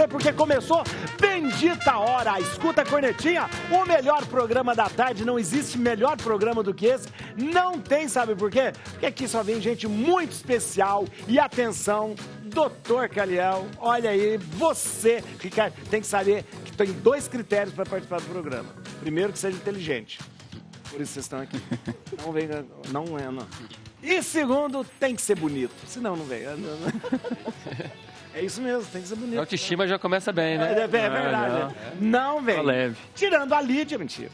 porque começou Bendita Hora. Escuta a cornetinha, o melhor programa da tarde. Não existe melhor programa do que esse. Não tem, sabe por quê? Porque aqui só vem gente muito especial. E atenção, Dr. Caliel, olha aí, você, Ricardo, tem que saber que tem 2 critérios para participar do programa. Primeiro, que seja inteligente. Por isso vocês estão aqui. Não vem, não. E segundo, tem que ser bonito. Senão não vem. É isso mesmo, tem que ser bonito. A autoestima já começa bem, né? É verdade. Não vem. Tô leve. Tirando a Lídia, mentira.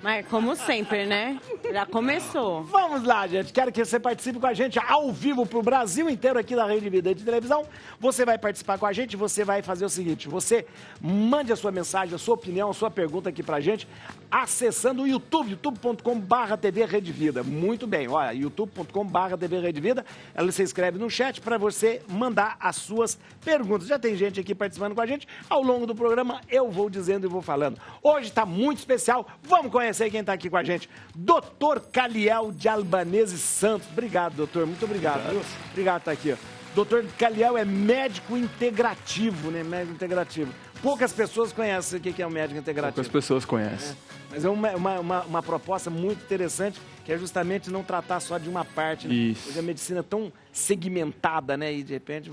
Mas como sempre, né? Já começou. Vamos lá, gente. Quero que você participe com a gente ao vivo pro Brasil inteiro aqui da Rede Vida de Televisão. Você vai participar com a gente, você vai fazer o seguinte, você mande a sua mensagem, a sua opinião, a sua pergunta aqui pra gente, acessando o YouTube, youtube.com/TV Rede Vida. Muito bem, olha, youtube.com/TV Rede Vida. Você escreve no chat para você mandar as suas perguntas. Já tem gente aqui participando com a gente. Ao longo do programa eu vou dizendo e vou falando. Hoje tá muito especial. Vamos conhecer quem tá aqui com a gente. Dr. Caliel de Albanese Santos. Obrigado, doutor. Muito obrigado. Viu? Obrigado por estar aqui. Ó. Dr. Caliel é médico integrativo, né? Médico integrativo. Poucas pessoas conhecem o que é um médico integrativo. Poucas pessoas conhecem. Mas é uma proposta muito interessante, que é justamente não tratar só de uma parte. Né? Isso. Porque a medicina é tão segmentada, né? E de repente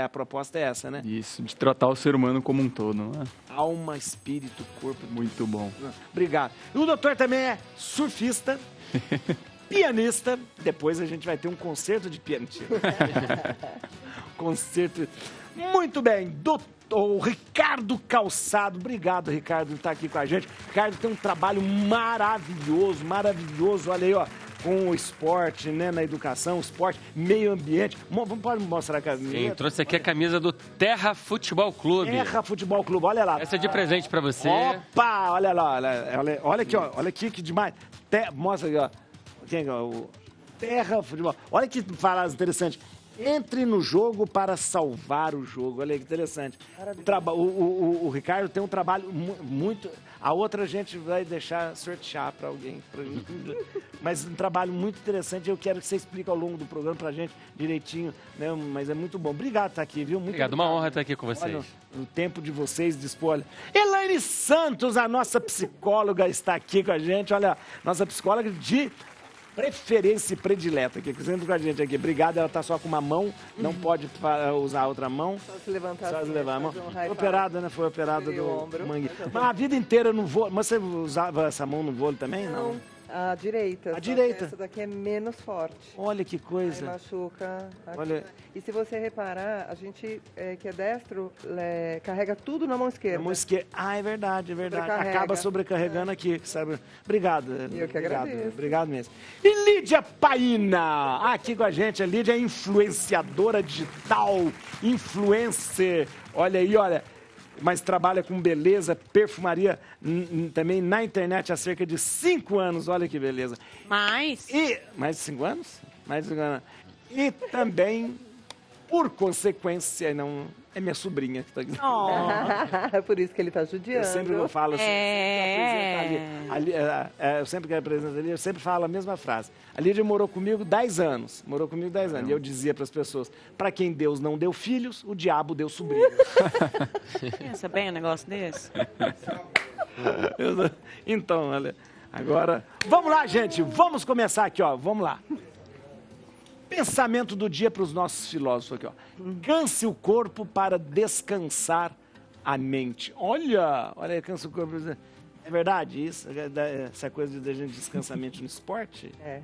a proposta é essa, né? Isso, de tratar o ser humano como um todo, não é? Alma, espírito, corpo. Muito bom. Obrigado. E o doutor também é surfista, pianista. Depois a gente vai ter um concerto de piano. Concerto. Muito bem, doutor Ricardo Calçado. Obrigado, Ricardo, por estar aqui com a gente. Ricardo tem um trabalho maravilhoso. Olha aí, ó, com o esporte, né, na educação, esporte, meio ambiente. Pode mostrar a camisa? Sim, trouxe aqui a camisa do Terra Futebol Clube. Terra Futebol Clube, olha lá. Essa é de presente pra você. Opa, olha lá, olha aqui, ó, olha aqui, que demais. Mostra aqui, ó. Quem é o Terra Futebol. Olha que frase interessante. Entre no jogo para salvar o jogo. Olha que interessante. O Ricardo tem um trabalho muito... A outra a gente vai deixar sortear para alguém. Mas um trabalho muito interessante. Eu quero que você explique ao longo do programa para a gente direitinho. Né? Mas é muito bom. Obrigado por estar aqui, viu? Muito obrigado. Uma honra estar aqui com vocês. Olha, o tempo de vocês dispor. Elaine Santos, a nossa psicóloga, está aqui com a gente. Olha, nossa psicóloga de... preferência e predileta aqui, sempre com a gente aqui. Obrigado, ela tá só com uma mão, não pode usar a outra mão. Só se levantar. Só assim, se levar a mão. Um Operada, né? Foi operada do ombro. mangue. Mas a vida inteira no vôlei. Mas você usava essa mão no vôlei também? Não. A direita. A direita. Essa daqui é menos forte. Olha que coisa. Aí machuca. Aqui. Olha. E se você reparar, a gente que é destro, carrega tudo na mão esquerda. Na mão esquerda. Ah, é verdade. Acaba sobrecarregando aqui, sabe? Obrigado. Eu que agradeço. Obrigado mesmo. E Lídia Paina, aqui com a gente. A Lídia é influenciadora digital, influencer. Olha aí, olha. Mas trabalha com beleza, perfumaria também na internet há cerca de 5 anos. Olha que beleza. Mais de 5 anos? Mais de 5 anos. E também, por consequência, não... É minha sobrinha que está aqui. É por isso que ele está judiando. Eu sempre falo assim, eu sempre que apresento ali, eu sempre falo a mesma frase. A Lídia morou comigo 10 anos. E eu dizia para as pessoas, para quem Deus não deu filhos, o diabo deu sobrinhos. Pensa bem um negócio desse. Então, olha, agora... Vamos lá, gente, vamos começar aqui, ó, vamos lá. Pensamento do dia para os nossos filósofos aqui, ó. Canse o corpo para descansar a mente. Olha, cansa o corpo. É verdade isso? Essa coisa de a gente descansar a mente no esporte? É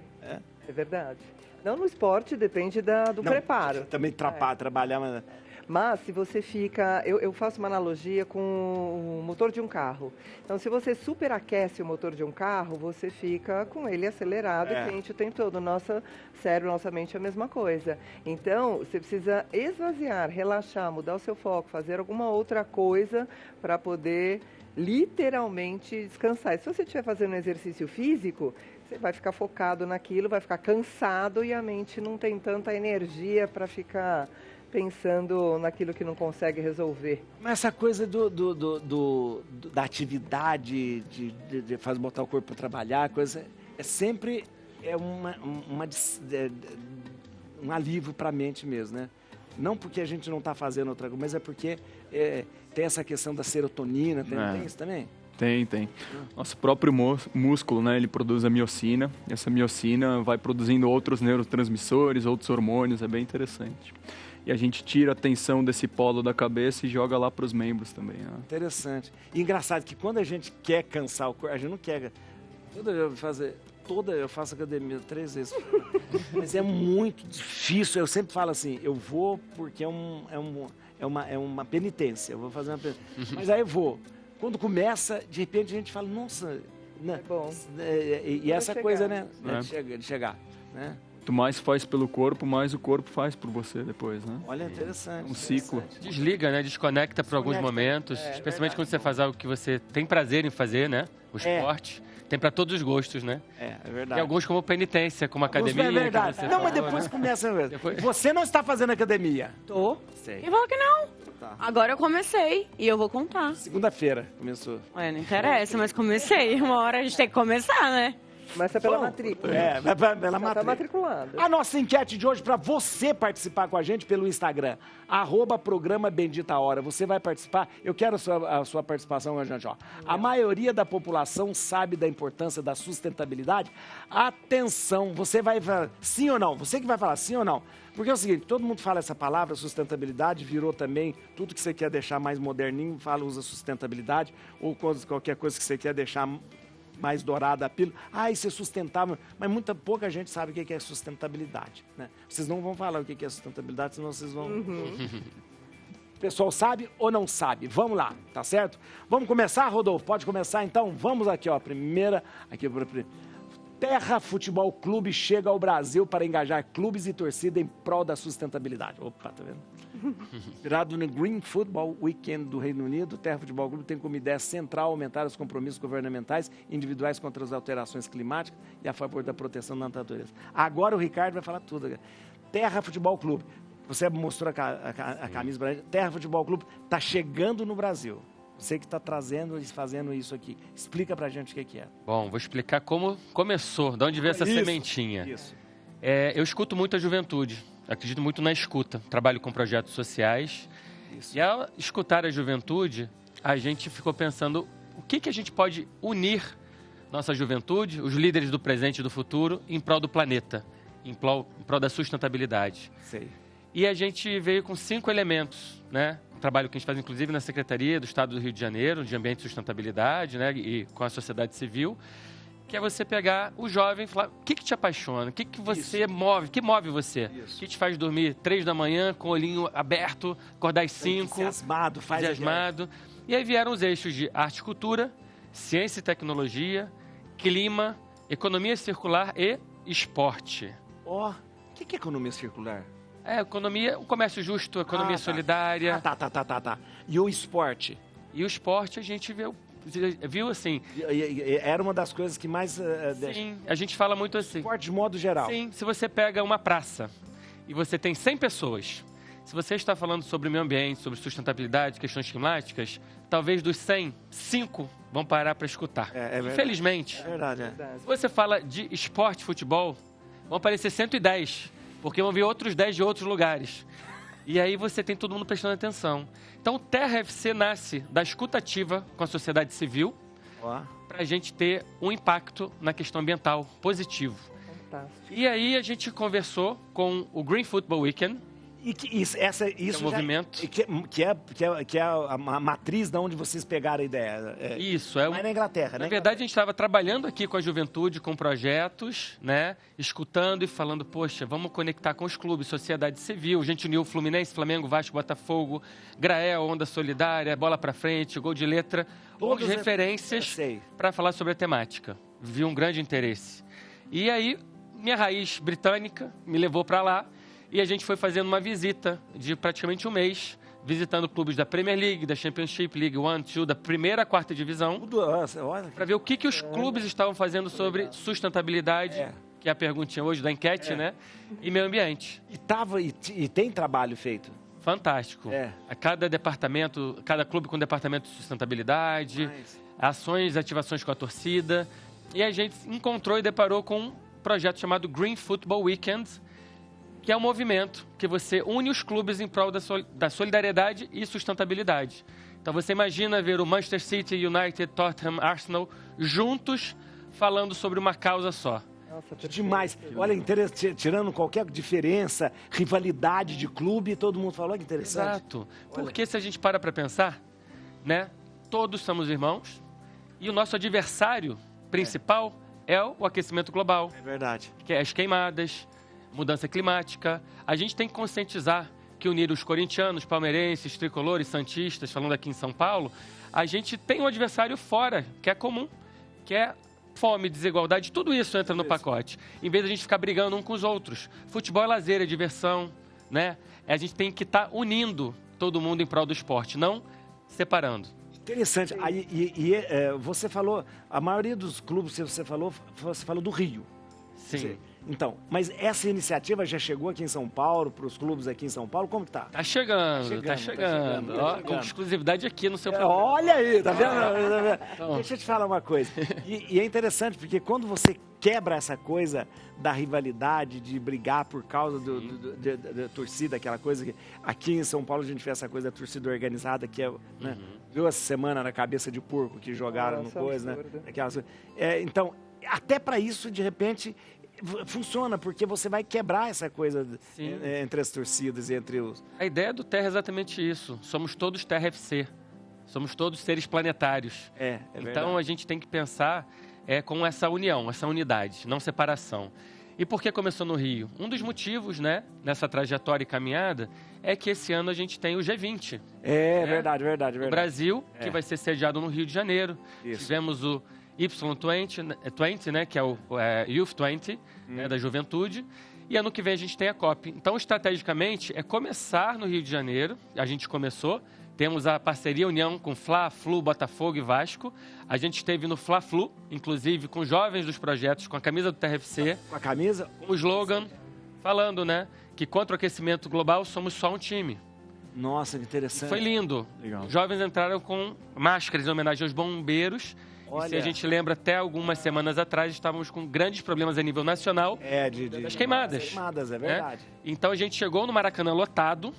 verdade. Não no esporte, depende do preparo. Também trabalhar, mas... Mas se você fica... Eu faço uma analogia com o motor de um carro. Então, se você superaquece o motor de um carro, você fica com ele acelerado e quente o tempo todo. Nosso cérebro, nossa mente é a mesma coisa. Então, você precisa esvaziar, relaxar, mudar o seu foco, fazer alguma outra coisa para poder literalmente descansar. E se você estiver fazendo um exercício físico, você vai ficar focado naquilo, vai ficar cansado e a mente não tem tanta energia para ficar... pensando naquilo que não consegue resolver. Mas essa coisa da atividade, de fazer botar o corpo para trabalhar, é sempre um alívio para a mente mesmo, né? Não porque a gente não está fazendo outra coisa, mas é porque tem essa questão da serotonina, tem isso também? Tem. Nosso próprio músculo, né, ele produz a miocina. E essa miocina vai produzindo outros neurotransmissores, outros hormônios, é bem interessante. E a gente tira a tensão desse polo da cabeça e joga lá para os membros também. Né? Interessante. E engraçado que quando a gente quer cansar o corpo, a gente não quer... Eu faço academia 3 vezes. Mas é muito difícil. Eu sempre falo assim, eu vou porque é uma penitência. Eu vou fazer uma penitência. Mas aí eu vou. Quando começa, de repente a gente fala, nossa... Né? É bom. E essa coisa, né? De chegar. Né? Quanto mais faz pelo corpo, mais o corpo faz por você depois, né? Olha, interessante. Um ciclo. Desliga, né? Desconecta por alguns momentos. Especialmente quando você faz algo que você tem prazer em fazer, né? O esporte. Tem para todos os gostos, né? É verdade. E alguns como penitência, como academia. É verdade. Não, falou, mas depois começa mesmo. Você não está fazendo academia? Tô. Sei. Quem falou que não? Tá. Agora eu comecei e eu vou contar. Segunda-feira começou. Ué, não interessa, mas comecei. Uma hora a gente tem que começar, né? Começa pela matrícula. Vai pela Já matrícula. tá matriculado. A nossa enquete de hoje para você participar com a gente pelo Instagram, @programa Bendita Hora. Você vai participar. Eu quero a sua participação, gente. Ó. A maioria da população sabe da importância da sustentabilidade. Atenção, você vai falar sim ou não? Você que vai falar sim ou não? Porque é o seguinte, todo mundo fala essa palavra, sustentabilidade, virou também, tudo que você quer deixar mais moderninho, usa sustentabilidade, ou qualquer coisa que você quer deixar mais dourada a pílula. Isso é sustentável. Mas pouca gente sabe o que é sustentabilidade. Né? Vocês não vão falar o que é sustentabilidade, senão vocês vão... O pessoal sabe ou não sabe? Vamos lá, tá certo? Vamos começar, Rodolfo? Pode começar, então? Vamos aqui, ó. Terra Futebol Clube chega ao Brasil para engajar clubes e torcida em prol da sustentabilidade. Opa, tá vendo? Virado no Green Football Weekend do Reino Unido, o Terra Futebol Clube tem como ideia central aumentar os compromissos governamentais e individuais contra as alterações climáticas e a favor da proteção da natureza. Agora o Ricardo vai falar tudo. Terra Futebol Clube. Você mostrou a camisa para gente. Terra Futebol Clube está chegando no Brasil. Você que está trazendo e fazendo isso aqui. Explica pra gente o que é. Bom, vou explicar como começou, de onde veio essa sementinha. Isso. Eu escuto muito a juventude, acredito muito na escuta. Trabalho com projetos sociais. Isso. E ao escutar a juventude, a gente ficou pensando o que a gente pode unir nossa juventude, os líderes do presente e do futuro, em prol do planeta, em prol da sustentabilidade. Sei. E a gente veio com 5 elementos, né? Um trabalho que a gente faz, inclusive, na Secretaria do Estado do Rio de Janeiro, de Ambiente e Sustentabilidade, né? E com a sociedade civil, que é você pegar o jovem e falar o que te apaixona, o que você move, o que move você, o que te faz dormir 3 da manhã com o olhinho aberto, acordar às 5, entusiasmado. E aí vieram os eixos de arte e cultura, ciência e tecnologia, clima, economia circular e esporte. O que é economia circular? Economia, o comércio justo, economia solidária. Tá. E o esporte? E o esporte a gente viu assim... Era uma das coisas que mais... Sim, a gente fala muito assim. Esporte de modo geral. Sim, se você pega uma praça e você tem 100 pessoas, se você está falando sobre meio ambiente, sobre sustentabilidade, questões climáticas, talvez dos 100, 5 vão parar para escutar. Infelizmente. É verdade. Se você fala de esporte, futebol, vão aparecer 110, porque vão vir outros 10 de outros lugares. E aí você tem todo mundo prestando atenção. Então, o Terra FC nasce da escutativa com a sociedade civil para a gente ter um impacto na questão ambiental positivo. Fantástico. E aí a gente conversou com o Green Football Weekend. E isso é um movimento. Que é a matriz de onde vocês pegaram a ideia. Isso. Mas na Inglaterra, né? Na verdade, a gente estava trabalhando aqui com a juventude, com projetos, né? Escutando e falando, poxa, vamos conectar com os clubes, sociedade civil. A gente uniu Fluminense, Flamengo, Vasco, Botafogo, Grael, Onda Solidária, Bola pra Frente, Gol de Letra. Todas referências para falar sobre a temática. Vi um grande interesse. E aí, minha raiz britânica me levou para lá. E a gente foi fazendo uma visita de praticamente um mês, visitando clubes da Premier League, da Championship, League 1, 2, da primeira a quarta divisão, para ver o que os clubes estavam fazendo sobre sustentabilidade, que é a perguntinha hoje da enquete, né? E meio ambiente. E tem trabalho feito? Fantástico. A cada departamento, cada clube com departamento de sustentabilidade, ações, ativações com a torcida. E a gente encontrou e deparou com um projeto chamado Green Football Weekend, que é um movimento que você une os clubes em prol da solidariedade e sustentabilidade. Então você imagina ver o Manchester City, United, Tottenham, Arsenal juntos falando sobre uma causa só. Nossa, Demais. Olha, tirando qualquer diferença, rivalidade de clube, todo mundo falou que interessante. Exato. Porque se a gente para pensar, né, todos somos irmãos e o nosso adversário principal é o aquecimento global. É verdade. Que é as queimadas, mudança climática. A gente tem que conscientizar que unir os corintianos, palmeirenses, tricolores, santistas, falando aqui em São Paulo, a gente tem um adversário fora, que é comum, que é fome, desigualdade, tudo isso entra no pacote. Em vez de a gente ficar brigando um com os outros. Futebol é lazer, é diversão, né? A gente tem que estar unindo todo mundo em prol do esporte, não separando. Interessante. Aí, você falou, a maioria dos clubes que você falou do Rio. Sim. Então, mas essa iniciativa já chegou aqui em São Paulo, para os clubes aqui em São Paulo, como que tá? Tá chegando. Ó, com exclusividade aqui no seu programa. Olha aí, tá vendo? Então. Deixa eu te falar uma coisa. E é interessante, porque quando você quebra essa coisa da rivalidade, de brigar por causa da torcida, aquela coisa que aqui em São Paulo a gente vê essa coisa da torcida organizada, que é, né, viu essa semana na cabeça de porco que jogaram no coisa, né? Aquelas, então, até para isso, de repente, funciona, porque você vai quebrar essa coisa entre as torcidas e entre os... A ideia do Terra é exatamente isso. Somos todos Terra FC. Somos todos seres planetários. Então verdade. A gente tem que pensar com essa união, essa unidade, não separação. E por que começou no Rio? Um dos motivos, né, nessa trajetória e caminhada, é que esse ano a gente tem o G20. Verdade. O Brasil, que vai ser sediado no Rio de Janeiro. Isso. Tivemos o Y20, né, que é o Youth 20, né, da juventude. E ano que vem a gente tem a COP. Então, estrategicamente, é começar no Rio de Janeiro. A gente começou. Temos a parceria União com Fla, Flu, Botafogo e Vasco. A gente esteve no Fla Flu, inclusive com jovens dos projetos, com a camisa do TRFC. Com a camisa? Com o slogan, falando, né, que contra o aquecimento global somos só um time. Nossa, que interessante. Foi lindo. Legal. Os jovens entraram com máscaras em homenagem aos bombeiros. Olha. E se a gente lembra, até algumas semanas atrás, estávamos com grandes problemas a nível nacional das queimadas. Queimadas, é verdade. Então a gente chegou no Maracanã lotado,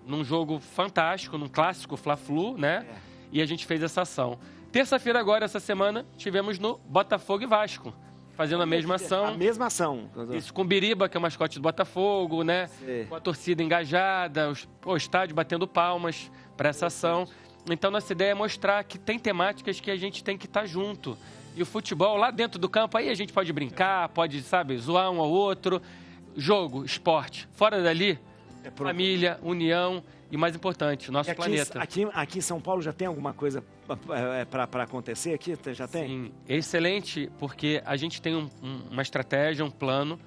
num jogo fantástico, num clássico Fla-Flu, né? E a gente fez essa ação. Terça-feira agora, essa semana, tivemos no Botafogo e Vasco, fazendo a mesma ação. A mesma ação. Isso, com o Biriba, que é o mascote do Botafogo, né? Sim. Com a torcida engajada, o estádio batendo palmas para essa ação. Então, nossa ideia é mostrar que tem temáticas que a gente tem que estar junto. E o futebol, lá dentro do campo, aí a gente pode brincar, pode, sabe, zoar um ao outro. Jogo, esporte. Fora dali, família, união e, mais importante, nosso planeta. Aqui em São Paulo já tem alguma coisa para acontecer aqui? Já tem? Sim, excelente, porque a gente tem uma estratégia, um plano,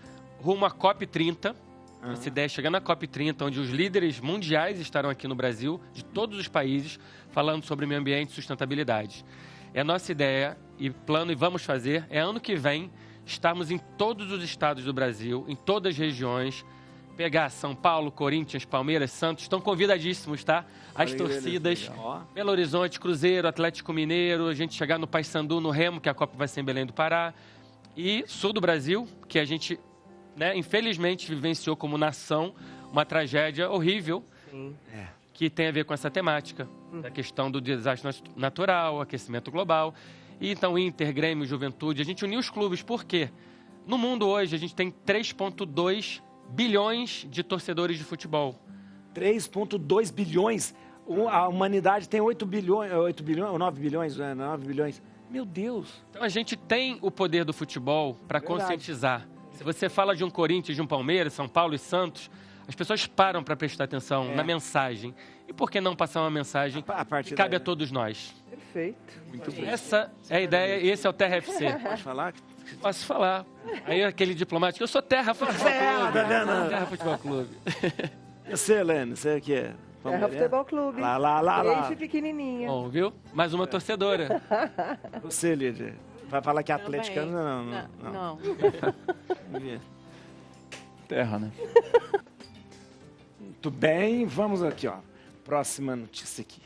rumo à COP30. Essa ideia é chegar na COP30, onde os líderes mundiais estarão aqui no Brasil, de todos os países, falando sobre meio ambiente e sustentabilidade. É a nossa ideia e plano, e vamos fazer, é ano que vem, estarmos em todos os estados do Brasil, em todas as regiões, pegar São Paulo, Corinthians, Palmeiras, Santos, estão convidadíssimos, tá? As torcidas, Belo Horizonte, Cruzeiro, Atlético Mineiro, a gente chegar no Paysandu, no Remo, que a COP vai ser em Belém do Pará, e sul do Brasil, que a gente... né, infelizmente vivenciou como nação uma tragédia horrível que tem a ver com essa temática da questão do desastre natural, aquecimento global. E então Inter, Grêmio, Juventude, a gente uniu os clubes. Por quê? No mundo hoje a gente tem 3,2 bilhões de torcedores de futebol. 3,2 bilhões? A humanidade tem 8 bilhões, 9 bilhões, 9 bilhões. Meu Deus! Então a gente tem o poder do futebol para conscientizar. Se você fala de um Corinthians, de um Palmeiras, São Paulo e Santos, as pessoas param para prestar atenção na mensagem. E por que não passar uma mensagem que cabe a todos nós? Perfeito. Muito bem. Essa é a ideia e esse é o Terra FC. Pode falar? Posso falar. Aí aquele diplomático, eu sou Terra Futebol Clube. Terra Futebol Clube. E você, Helene, você o que é? Terra Futebol Clube. Lá. Desde pequenininha. Bom, viu? Mais uma torcedora. Você, Lídia, vai falar que é atleticana? Não. Terra, né? Muito bem, vamos aqui, ó. Próxima notícia aqui.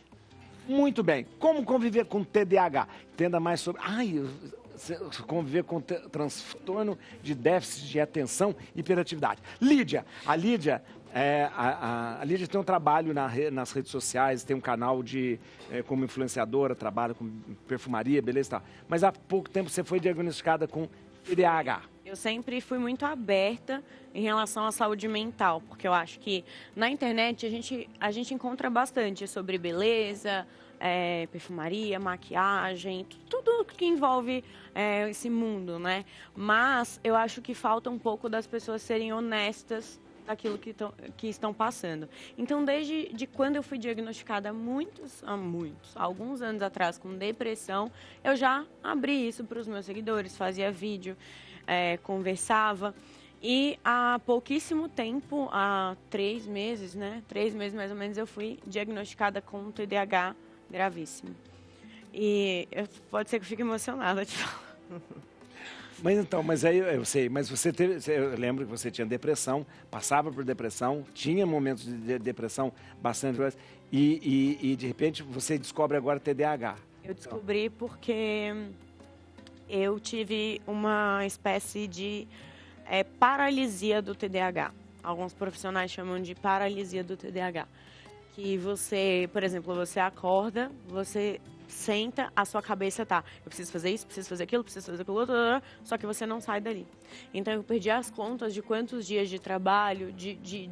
Muito bem. Como conviver com TDAH? Entenda mais sobre... conviver com transtorno de déficit de atenção e hiperatividade. Lídia, a Lídia tem um trabalho nas redes sociais, tem um canal como influenciadora, trabalha com perfumaria, beleza e tal. Mas há pouco tempo você foi diagnosticada com TDAH. Eu sempre fui muito aberta em relação à saúde mental, porque eu acho que na internet a gente encontra bastante sobre beleza, perfumaria, maquiagem, tudo que envolve esse mundo, né? Mas eu acho que falta um pouco das pessoas serem honestas daquilo que estão passando. Então, desde quando eu fui diagnosticada há alguns anos atrás com depressão, eu já abri isso para os meus seguidores, fazia vídeo, conversava. E há pouquíssimo tempo, há 3 meses, né? 3 meses mais ou menos, eu fui diagnosticada com um TDAH gravíssimo. E pode ser que eu fique emocionada de falar. Mas aí eu sei, mas eu lembro que você tinha depressão, passava por depressão, tinha momentos de depressão bastante grandes, e de repente você descobre agora TDAH. Eu descobri porque eu tive uma espécie de paralisia do TDAH. Alguns profissionais chamam de paralisia do TDAH. Que você, por exemplo, você acorda, você senta, a sua cabeça tá, eu preciso fazer isso, preciso fazer aquilo, preciso fazer aquilo outro, só que você não sai dali. Então eu perdi as contas de quantos dias de trabalho, de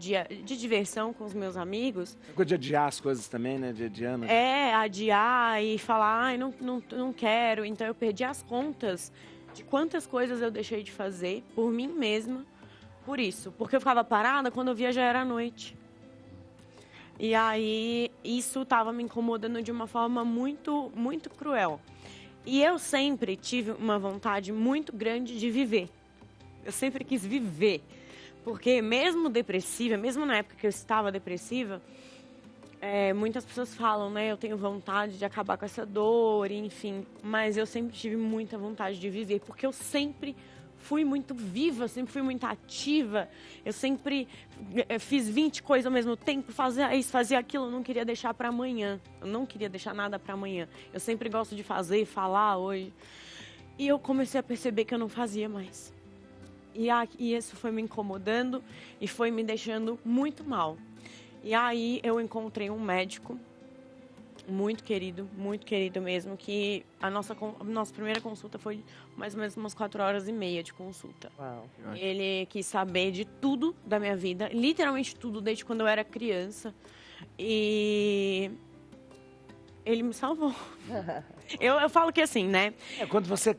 diversão com os meus amigos. Ficou de adiar as coisas também, né? De adiando. Adiar e falar, ai, não quero. Então eu perdi as contas de quantas coisas eu deixei de fazer por mim mesma, por isso. Porque eu ficava parada, quando eu via já era noite. E aí, isso estava me incomodando de uma forma muito, muito cruel. E eu sempre tive uma vontade muito grande de viver. Eu sempre quis viver. Porque mesmo depressiva, mesmo na época que eu estava depressiva, muitas pessoas falam, né? Eu tenho vontade de acabar com essa dor, enfim. Mas eu sempre tive muita vontade de viver, porque eu sempre fui muito viva, sempre fui muito ativa. Eu sempre fiz 20 coisas ao mesmo tempo, fazia isso, fazia aquilo, eu não queria deixar para amanhã. Eu não queria deixar nada para amanhã. Eu sempre gosto de fazer, falar hoje. E eu comecei a perceber que eu não fazia mais. E isso foi me incomodando e foi me deixando muito mal. E aí eu encontrei um médico muito querido mesmo, que a nossa primeira consulta foi mais ou menos umas 4h30 de consulta. Uau. Ele quis saber de tudo da minha vida, literalmente tudo, desde quando eu era criança. E ele me salvou. Eu falo que assim, né? Quando você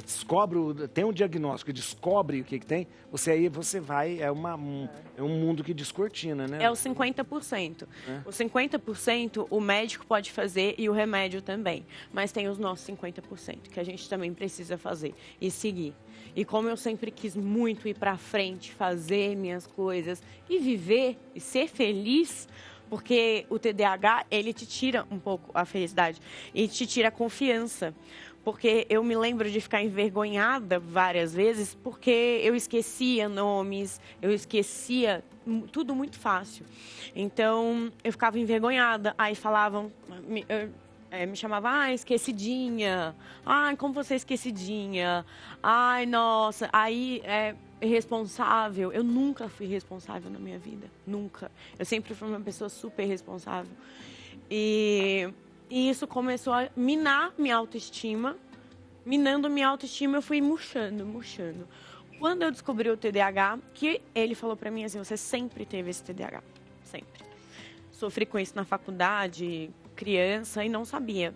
descobre, tem um diagnóstico, descobre o que tem, você vai, é um mundo que descortina, né? É o 50%. O 50% o médico pode fazer e o remédio também. Mas tem os nossos 50%, que a gente também precisa fazer e seguir. E como eu sempre quis muito ir pra frente, fazer minhas coisas e viver e ser feliz, porque o TDAH, ele te tira um pouco a felicidade e te tira a confiança. Porque eu me lembro de ficar envergonhada várias vezes porque eu esquecia nomes, eu esquecia tudo muito fácil. Então, eu ficava envergonhada. Aí falavam, me chamavam, esquecidinha. Ai, como você é esquecidinha. Ai, nossa. Aí, irresponsável. Eu nunca fui responsável na minha vida. Nunca. Eu sempre fui uma pessoa super responsável. E isso começou a minar minha autoestima. Minando minha autoestima, eu fui murchando. Quando eu descobri o TDAH, que ele falou pra mim assim, você sempre teve esse TDAH. Sempre. Sofri com isso na faculdade, criança, e não sabia.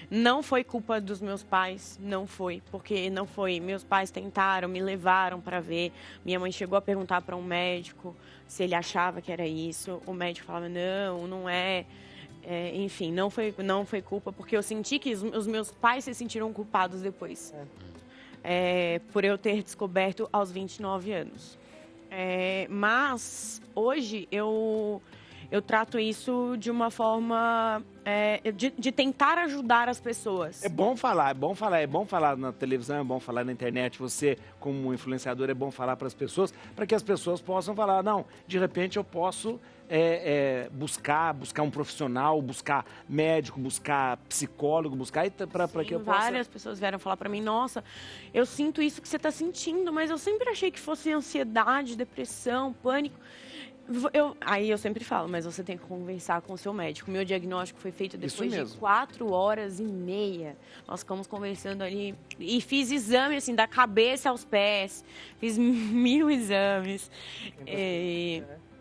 Não foi culpa dos meus pais, não foi, porque não foi. Meus pais tentaram, me levaram para ver. Minha mãe chegou a perguntar para um médico se ele achava que era isso. O médico falava, não é. Enfim, não foi culpa, porque eu senti que os meus pais se sentiram culpados depois. Por eu ter descoberto aos 29 anos. Mas hoje eu eu trato isso de uma forma de tentar ajudar as pessoas. É bom falar na televisão, é bom falar na internet. Você, como influenciador, é bom falar para as pessoas, para que as pessoas possam falar, não, de repente eu posso buscar um profissional, buscar médico, buscar psicólogo, buscar para que eu possa... Várias pessoas vieram falar para mim, nossa, eu sinto isso que você está sentindo, mas eu sempre achei que fosse ansiedade, depressão, pânico. Aí eu sempre falo, mas você tem que conversar com o seu médico. Meu diagnóstico foi feito depois de 4 horas e meia. Nós ficamos conversando ali e fiz exame assim, da cabeça aos pés. Fiz 1000 exames.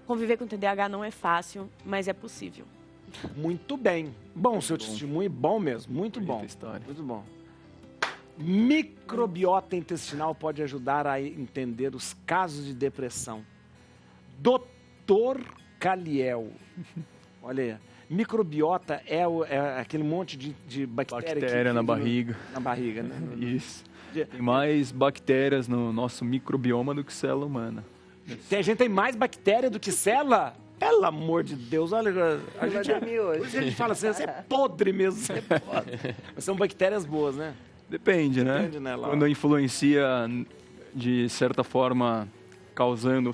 Conviver com TDAH não é fácil, mas é possível. Muito bem. Bom, seu testemunho, bom mesmo. Muito bom. História. Muito bom. Microbiota intestinal pode ajudar a entender os casos de depressão. Dr. Caliel. Olha aí. Microbiota é aquele monte de bactéria na barriga. Na barriga, né? Isso. Tem mais bactérias no nosso microbioma do que célula humana. A gente tem mais bactéria do que célula? Pelo amor de Deus, olha, a gente fala assim, você é podre mesmo, você é podre. Mas são bactérias boas, né? Depende, né? Quando influencia, de certa forma,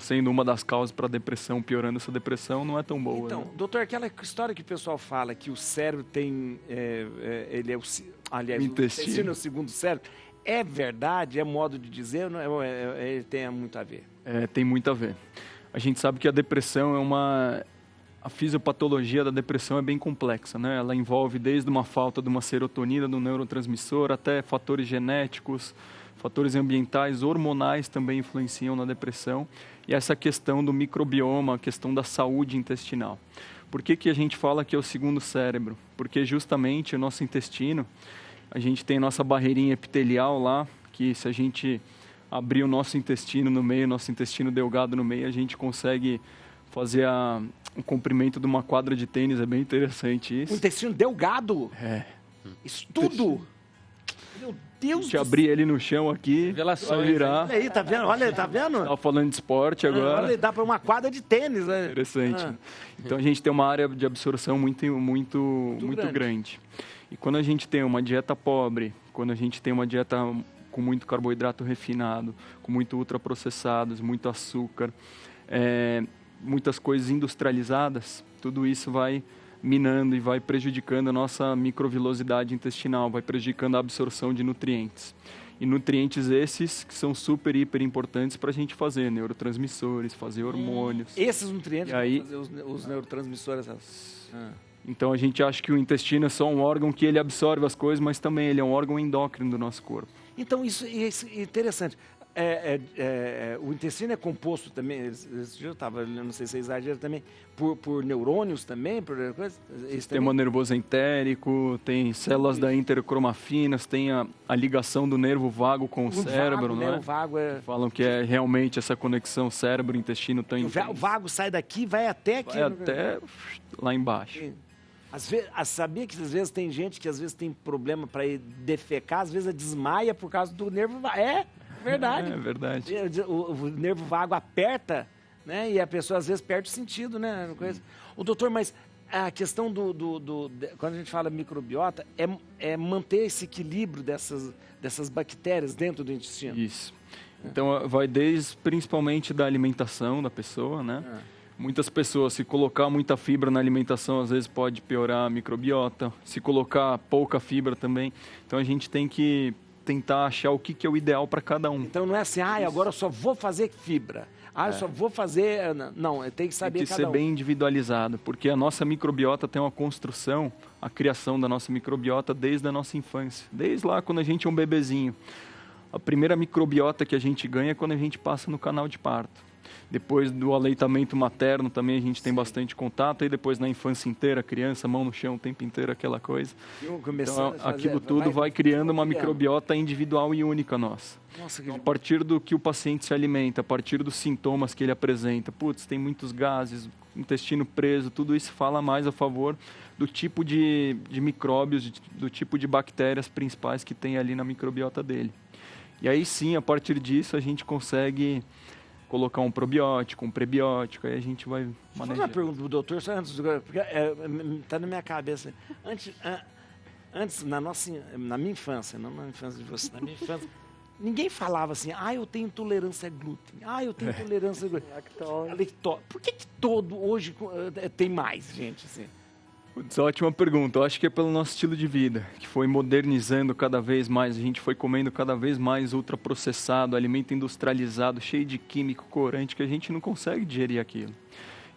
sendo uma das causas para a depressão, piorando essa depressão, não é tão boa. Então, né? Doutor, aquela história que o pessoal fala que o cérebro tem, ele é o intestino é o segundo cérebro, é verdade? É modo de dizer? Não ele tem muito a ver? Tem muito a ver. A gente sabe que a depressão a fisiopatologia da depressão é bem complexa, né? Ela envolve desde uma falta de uma serotonina, do neurotransmissor, até fatores genéticos, fatores ambientais, hormonais também influenciam na depressão. E essa questão do microbioma, a questão da saúde intestinal. Por que a gente fala que é o segundo cérebro? Porque justamente o nosso intestino, a gente tem nossa barreirinha epitelial lá, que se a gente abrir o nosso intestino no meio, nosso intestino delgado no meio, a gente consegue fazer o comprimento de uma quadra de tênis. É bem interessante isso. O intestino delgado? Isso tudo? Meu Deus do céu. abrir ele no chão aqui, vai virar. Olha aí, tá vendo? Olha, tá vendo? Tava falando de esporte agora. Olha, dá para uma quadra de tênis, né? Interessante. Então a gente tem uma área de absorção muito grande. E quando a gente tem uma dieta pobre, quando a gente tem uma dieta com muito carboidrato refinado, com muito ultraprocessados, muito açúcar, muitas coisas industrializadas, tudo isso vai minando e vai prejudicando a nossa microvilosidade intestinal, vai prejudicando a absorção de nutrientes. E nutrientes esses que são super, hiper importantes para a gente fazer neurotransmissores, fazer hormônios. Esses nutrientes aí, vão fazer os neurotransmissores. Então a gente acha que o intestino é só um órgão que ele absorve as coisas, mas também ele é um órgão endócrino do nosso corpo. Então isso é interessante. O intestino é composto também, eu estava, não sei se é exagero também, por neurônios também, por coisa? Sistema nervoso entérico, tem células da enterocromafinas, tem a ligação do nervo vago com o cérebro, né? O vago falam que é realmente essa conexão cérebro-intestino tão intensa. O vago sai daqui e vai até aqui. Vai até lá embaixo. Sim. Sabia que às vezes tem gente que às vezes tem problema para ir defecar, às vezes desmaia por causa do nervo vago. Verdade. É verdade. O nervo vago aperta, né? E a pessoa às vezes perde o sentido, né? O doutor, mas a questão quando a gente fala microbiota, é manter esse equilíbrio dessas bactérias dentro do intestino. Isso. Então vai principalmente da alimentação da pessoa, né? Muitas pessoas, se colocar muita fibra na alimentação, às vezes pode piorar a microbiota. Se colocar pouca fibra também. Então a gente tem que tentar achar o que é o ideal para cada um. Então não é assim, agora eu só vou fazer fibra. Eu só vou fazer... Não, tem que saber cada um. Tem que ser bem individualizado, porque a nossa microbiota tem uma construção, a criação da nossa microbiota desde a nossa infância. Desde lá, quando a gente é um bebezinho. A primeira microbiota que a gente ganha é quando a gente passa no canal de parto. Depois do aleitamento materno também a gente tem bastante contato. E depois na infância inteira, criança, mão no chão o tempo inteiro, aquela coisa. Então aquilo tudo vai criando uma microbiota individual e única nossa. Então, a partir do que o paciente se alimenta, a partir dos sintomas que ele apresenta, tem muitos gases, intestino preso, tudo isso fala mais a favor do tipo de micróbios, do tipo de bactérias principais que tem ali na microbiota dele. E aí sim, a partir disso, a gente consegue colocar um probiótico, um prebiótico, aí a gente vai Deixa eu fazer manejar. uma pergunta pro doutor, só antes, porque tá na minha cabeça. Antes, na minha infância, não na infância de você, na minha infância, ninguém falava assim, eu tenho intolerância a glúten, eu tenho intolerância a glúten. Lactose. Por que todo hoje tem mais, gente, assim? Putz, ótima pergunta. Eu acho que é pelo nosso estilo de vida, que foi modernizando cada vez mais. A gente foi comendo cada vez mais ultraprocessado, alimento industrializado, cheio de químico, corante, que a gente não consegue digerir aquilo.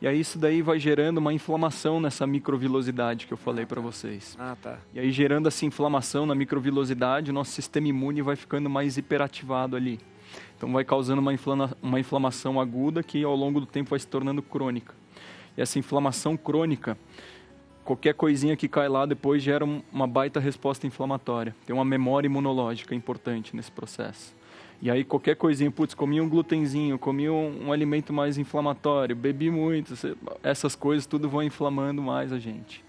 E aí isso daí vai gerando uma inflamação nessa microvilosidade que eu falei para vocês. Tá. E aí gerando essa inflamação na microvilosidade, o nosso sistema imune vai ficando mais hiperativado ali. Então vai causando uma inflamação aguda que ao longo do tempo vai se tornando crônica. E essa inflamação crônica, qualquer coisinha que cai lá depois gera uma baita resposta inflamatória. Tem uma memória imunológica importante nesse processo. E aí qualquer coisinha, comi um glutenzinho, comi um alimento mais inflamatório, bebi muito, essas coisas tudo vão inflamando mais a gente.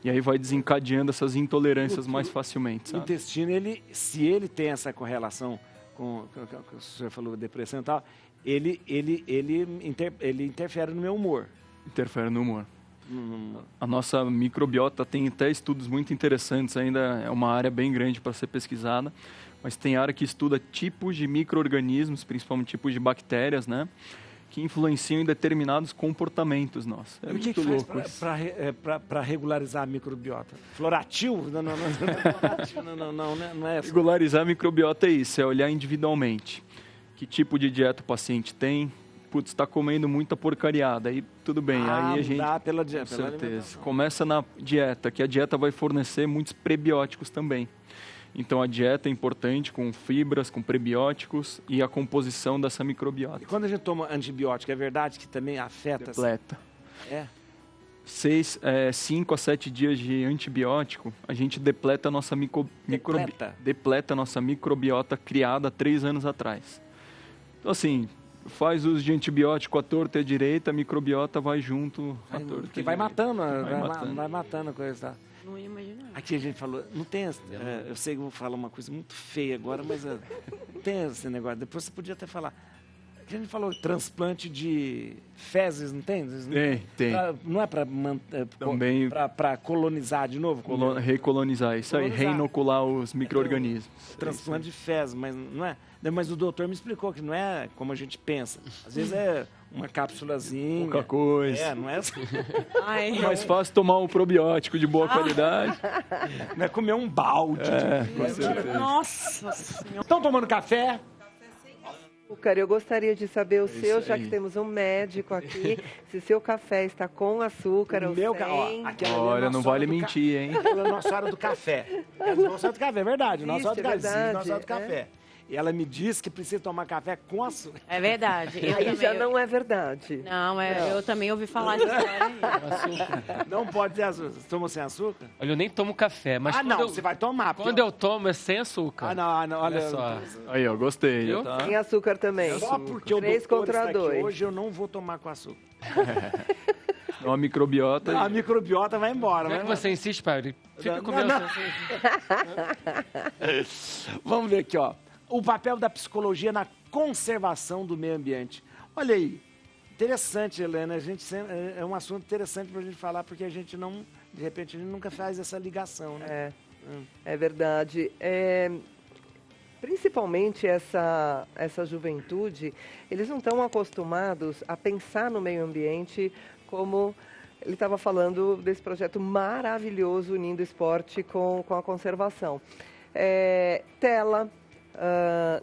E aí vai desencadeando essas intolerâncias mais facilmente, sabe? O intestino, se ele tem essa correlação com o senhor falou, depressão e tal, ele interfere no meu humor. Interfere no humor. A nossa microbiota tem até estudos muito interessantes, ainda é uma área bem grande para ser pesquisada, mas tem área que estuda tipos de micro-organismos, principalmente tipos de bactérias, né, que influenciam em determinados comportamentos nossos. E o que louco para regularizar a microbiota? Floratil? Não é essa. Regularizar a microbiota é isso, é olhar individualmente. Que tipo de dieta o paciente tem? Está comendo muita porcariada, aí tudo bem, aí a gente... Dá pela dieta, com certeza. Começa na dieta, que a dieta vai fornecer muitos prebióticos também. Então a dieta é importante, com fibras, com prebióticos e a composição dessa microbiota. E quando a gente toma antibiótico, é verdade que também afeta? Depleta. 5 a 7 dias de antibiótico, a gente depleta a nossa depleta a nossa microbiota criada há 3 anos atrás. Então assim, faz uso de antibiótico à torta e à direita, a microbiota vai junto à torta. Que vai matando a coisa, tá? Não ia imaginar. Aqui a gente falou, não tem, eu sei que eu vou falar uma coisa muito feia agora, mas não tem esse negócio, depois você podia até falar. A gente falou transplante de fezes, não tem? Tem. Não é para colonizar de novo? Recolonizar, isso aí, reinocular os micro-organismos. Transplante de fezes, mas não é? Mas o doutor me explicou que não é como a gente pensa. Às vezes é uma cápsulazinha. Pouca coisa. Não é assim. É mais fácil tomar um probiótico de boa qualidade. Não é comer um balde. Com certeza. Nossa Senhora. Estão tomando café? Açúcar, eu gostaria de saber o seu, já aí. que temos um médico aqui, se seu café está com açúcar ou sem. Olha, não vale mentir, hein? Aquela é Nossa Hora do Café. É Nossa Hora do Café, é verdade. Nossa Hora do Café. verdade, Nossa Hora do Café. E ela me disse que precisa tomar café com açúcar. É verdade. Aí já não é verdade. Não, eu também ouvi falar essa história aí. Não pode ter açúcar. Você toma sem açúcar? Olha, eu nem tomo café, mas Você vai tomar. quando eu tomo é sem açúcar. Não, olha só. Aí, ó, gostei. Viu? Tá? Tem açúcar também. Só porque o 3 doutor contra está aqui 2. hoje, eu não vou tomar com açúcar. Uma microbiota. A microbiota vai embora. Como é que você insiste, pai? Fica Não, comendo. não. Vamos ver aqui, ó. O papel da psicologia na conservação do meio ambiente. Olha aí, interessante, Helena. É um assunto interessante para a gente falar, porque a gente não, de repente, a gente nunca faz essa ligação, né? É verdade. Principalmente essa juventude, eles não estão acostumados a pensar no meio ambiente como ele estava falando desse projeto maravilhoso unindo esporte com a conservação. Tela,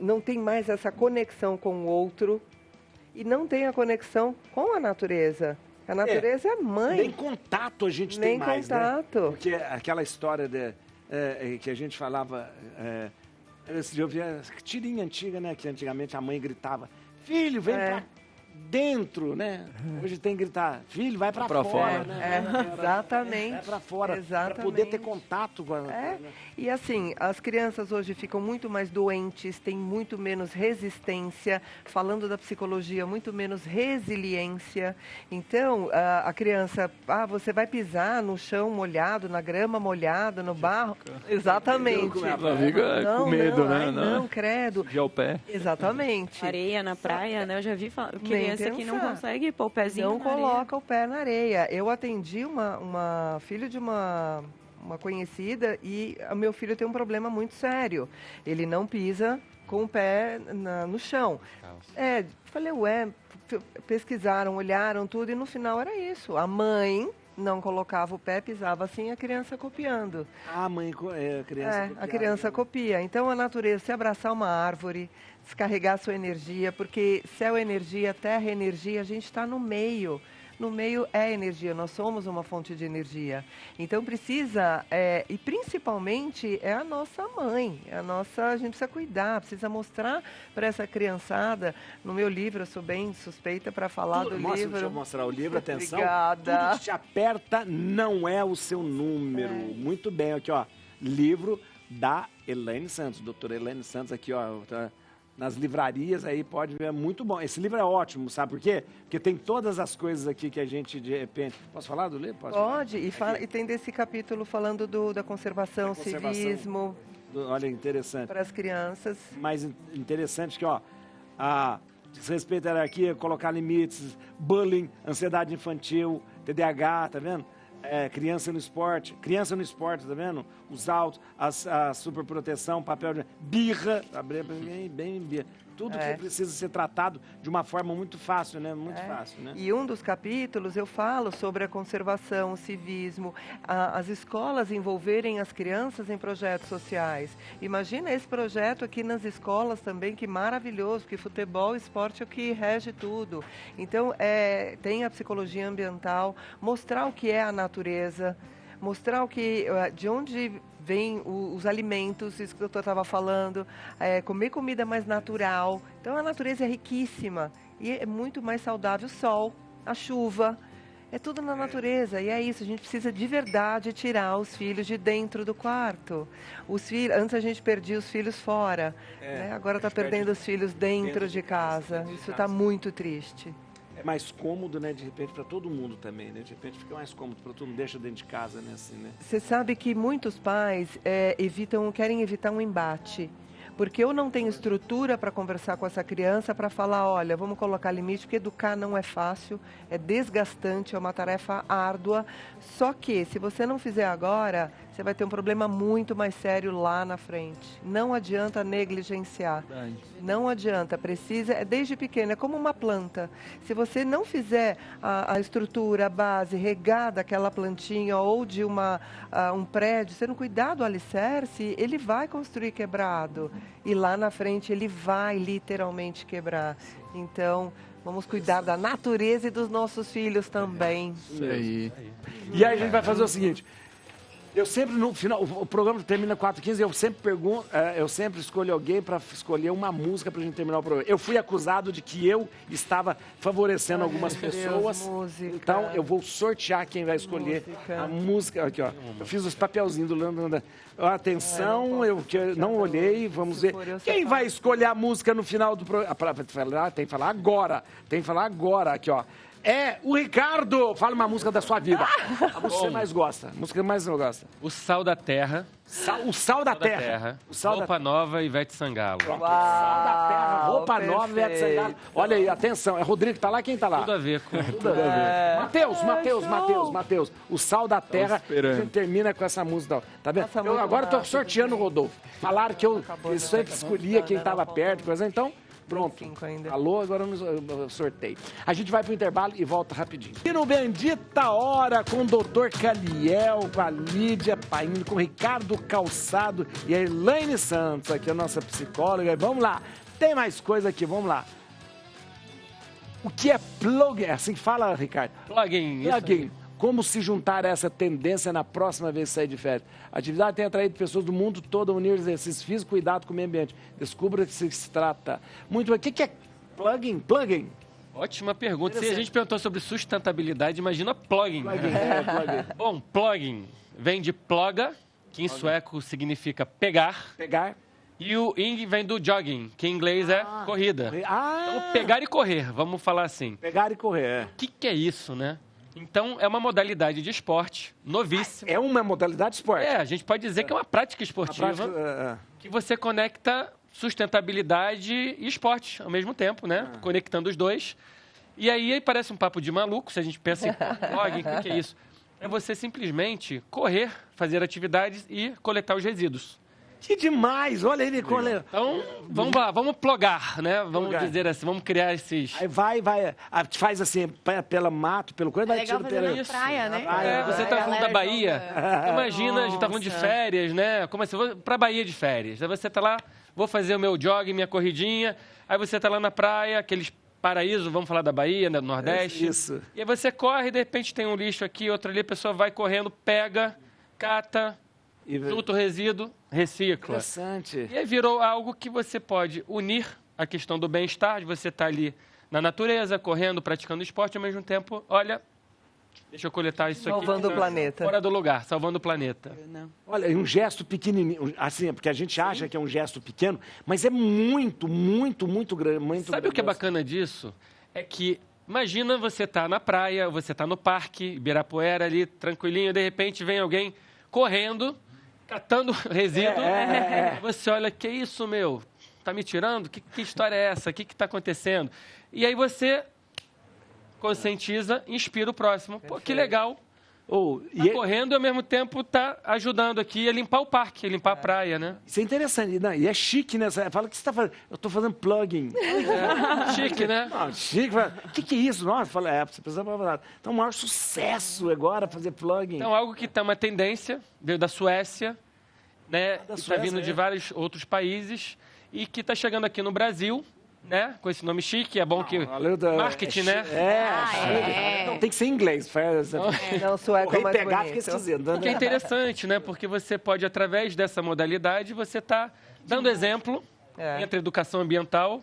não tem mais essa conexão com o outro e não tem a conexão com a natureza. A natureza é mãe. Nem contato a gente tem mais, contato. né? Porque aquela história que a gente falava... eu ouvi a tirinha antiga, né? Que antigamente a mãe gritava, filho, vem pra dentro, né? Hoje tem que gritar, filho, vai pra fora, né? Exatamente. Vai pra fora, Exatamente. pra poder ter contato com a... E assim, as crianças hoje ficam muito mais doentes, têm muito menos resistência, falando da psicologia, muito menos resiliência. Então, a criança, você vai pisar no chão molhado, na grama molhada, no barro. Exatamente. Com medo, né? Não, credo. De ao pé. Exatamente. Areia na praia, né? Eu já vi criança que não consegue pôr o pezinho Não na areia. coloca o pé na areia. Eu atendi uma filha de uma conhecida e o meu filho tem um problema muito sério. Ele não pisa com o pé no chão. Falei, pesquisaram, olharam tudo e no final era isso. A mãe não colocava o pé, pisava assim, a criança copiando. A mãe, a criança a criança copia. Então, a natureza, se abraçar uma árvore, descarregar sua energia, porque céu é energia, terra é energia, a gente está no meio. No meio é energia, nós somos uma fonte de energia. Então precisa, e principalmente é a nossa mãe, a gente precisa cuidar, precisa mostrar para essa criançada. No meu livro, eu sou bem suspeita para falar do livro. Deixa eu mostrar o livro, atenção. Obrigada. Tudo que te aperta não é o seu número. Muito bem, aqui ó, livro da Elaine Santos, doutora Elaine Santos, aqui ó, nas livrarias aí pode ver, é muito bom. Esse livro é ótimo, sabe por quê? Porque tem todas as coisas aqui que a gente de repente... Posso falar do livro? Pode, e tem desse capítulo falando da conservação, civismo. Olha, interessante. Para as crianças. Mais interessante que, ó, desrespeito à hierarquia, colocar limites, bullying, ansiedade infantil, TDAH, tá vendo? Criança no esporte, tá vendo? Os autos, a superproteção, papel de birra, bem birra. Tudo que precisa ser tratado de uma forma muito fácil, né? Muito fácil, né? E um dos capítulos eu falo sobre a conservação, o civismo, as escolas envolverem as crianças em projetos sociais. Imagina esse projeto aqui nas escolas também, que maravilhoso, porque futebol e esporte é o que rege tudo. Então, tem a psicologia ambiental, mostrar o que é a natureza, mostrar de onde vem os alimentos, isso que o doutor estava falando, comer comida mais natural. Então, a natureza é riquíssima e é muito mais saudável. O sol, a chuva, é tudo na natureza. E é isso, a gente precisa de verdade tirar os filhos de dentro do quarto. Antes a gente perdia os filhos fora, né? Agora está perdendo os filhos dentro de casa. Isso está muito triste. É mais cômodo, né, de repente, para todo mundo também, né? De repente fica mais cômodo para todo mundo, deixa dentro de casa, né, assim, né? Você sabe que muitos pais querem evitar um embate. Porque eu não tenho estrutura para conversar com essa criança, para falar, olha, vamos colocar limite, porque educar não é fácil, é desgastante, é uma tarefa árdua. Só que, se você não fizer agora, você vai ter um problema muito mais sério lá na frente. Não adianta negligenciar. Não adianta, precisa, desde pequeno, é como uma planta. Se você não fizer a estrutura, a base, regar daquela plantinha ou de um prédio, você não cuidar do alicerce, ele vai construir quebrado. E lá na frente ele vai literalmente quebrar. Então, vamos cuidar da natureza e dos nossos filhos também. Isso aí. E aí a gente vai fazer o seguinte... Eu sempre, no final, o programa termina 4h15, eu sempre pergunto, eu sempre escolho alguém para escolher uma música para a gente terminar o programa. Eu fui acusado de que eu estava favorecendo algumas pessoas, então eu vou sortear quem vai escolher a música. Aqui, ó, eu fiz os papelzinhos do Lando. Atenção, eu não olhei, vamos ver. Quem vai escolher a música no final do programa? Tem que falar agora, aqui, ó. É o Ricardo. Fala uma música da sua vida. A música que você mais gosta. A música que mais você gosta. O Sal da Terra. O Sal da Terra. Roupa Nova, Ivete Sangalo. Sal da Terra, Roupa Nova, Ivete Sangalo. Olha aí, atenção. É Rodrigo que tá lá? Quem tá lá? Tudo a ver com... Tudo a ver. Matheus. O Sal da Terra. A gente termina com essa música. Tá vendo? Eu agora tô sorteando o Rodolfo. Falaram que eu sempre escolhia quem tava perto, coisa. Então... Pronto. Alô, agora eu sorteio. A gente vai pro intervalo e volta rapidinho. E no Bendita Hora com o Dr. Caliel, com a Lídia Paim, com o Ricardo Calçado e a Elaine Santos, aqui a nossa psicóloga. Vamos lá. Tem mais coisa aqui, vamos lá. O que é plugin? Assim que fala, Ricardo? Plugin. Como se juntar a essa tendência na próxima vez que sair de férias? A atividade tem atraído pessoas do mundo todo a unir exercícios físicos, cuidado com o meio ambiente. Descubra o que se trata. Muito bem. O que é plugin? Ótima pergunta. Se a gente perguntou sobre sustentabilidade, imagina plugging. Plugin. Bom, plugging vem de ploga, que em sueco significa pegar. Pegar. E o ing vem do jogging, que em inglês é corrida. Então, pegar e correr, vamos falar assim. Pegar e correr, O que é isso, né? Então, é uma modalidade de esporte novíssima. É uma modalidade de esporte. A gente pode dizer que é uma prática esportiva que você conecta sustentabilidade e esporte ao mesmo tempo, né? Conectando os dois. E aí parece um papo de maluco, se a gente pensa em blogging, o que é isso? É você simplesmente correr, fazer atividades e coletar os resíduos. Que demais! Olha ele. Então, vamos lá, vamos plogar, né? Vamos dizer assim, vamos criar esses... Aí vai, faz assim, pelo mato, pelo coisa, vai legal tira fazer pela... na praia, né? Você tá falando da Bahia, imagina, a gente tá falando de férias, né? Como assim, vou pra Bahia de férias. Aí você tá lá, vou fazer o meu jogging, minha corridinha, aí você tá lá na praia, aqueles paraísos, vamos falar da Bahia, né, do Nordeste. Isso. E aí você corre, de repente tem um lixo aqui, outro ali, a pessoa vai correndo, pega, cata, junta o resíduo, recicla. Interessante. E aí virou algo que você pode unir a questão do bem-estar, de você estar ali na natureza, correndo, praticando esporte, ao mesmo tempo, olha, deixa eu coletar isso aqui. Salvando o planeta. Fora do lugar, salvando o planeta. Olha, um gesto pequenininho, assim, porque a gente acha que é um gesto pequeno, mas é muito grande. Sabe o que é bacana disso? É que, imagina você tá na praia, você tá no parque, Ibirapuera ali, tranquilinho, de repente vem alguém correndo, catando resíduo. Você olha, que isso, meu? Tá me tirando? Que história é essa? O que tá acontecendo? E aí você conscientiza, inspira o próximo. Pô, que legal. Tá correndo e ao mesmo tempo tá ajudando aqui a limpar o parque, a limpar a praia, né? Isso é interessante. Não, e é chique, né? Você fala, o que você está fazendo? Eu estou fazendo plugging. Chique, né? Não, chique. O que é isso? Nossa, fala, você precisa falar. Então, o maior sucesso agora fazer plugging. Então, algo que tem uma tendência, veio da Suécia, né? Está vindo de vários outros países e que está chegando aqui no Brasil, né? Com esse nome chique, é bom que... Marketing, né? Não, tem que ser em inglês. Não, sueco é mais pegar, bonito. fica esquisito. Que é interessante, né? Porque você pode, através dessa modalidade, você está dando exemplo entre educação ambiental,